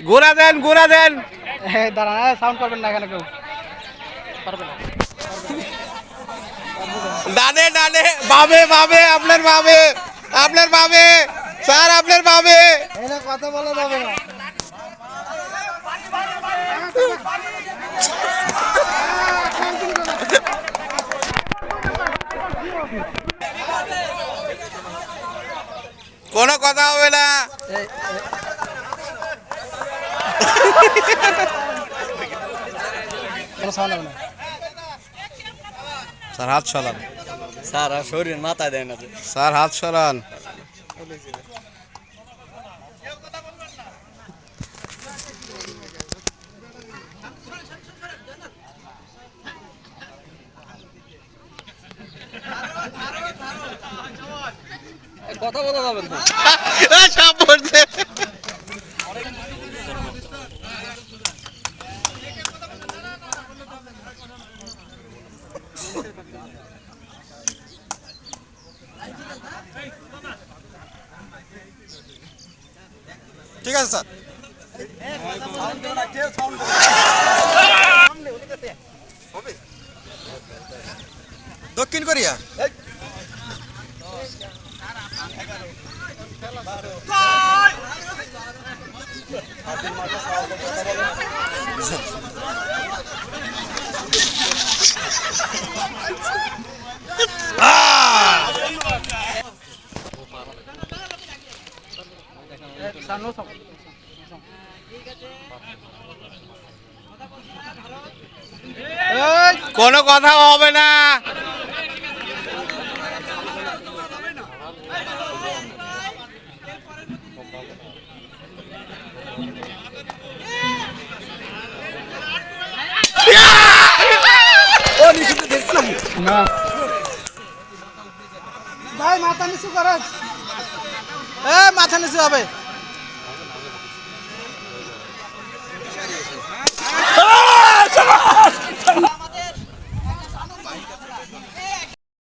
গোড়া দেন গোড়া দেন। দাঁড়ান, সাউন্ড করবেন না কেন কেউ? পারবে না। ডানে ডানে, বামে বামে, আপনার বামে, আপনার বামে স্যার, আপনার বামে। এখানে কথা বলা যাবে না। কোনো কথা হবে না। কোনো সাউন্ড হবে না। স্যার হাত সরান, স্যার আর শরীর মাথায় দেয় না যে। স্যার হাত সরান। কথা বলা যাবেন না। সাপ পড়ছে। ঠিক আছে স্যার। দক্ষিণ কোরিয়া। কোনো কথা হবে না। ও নিচে দেখছিলাম না ভাই, মাথা নিচু করেন। মাথা নিচু হবে।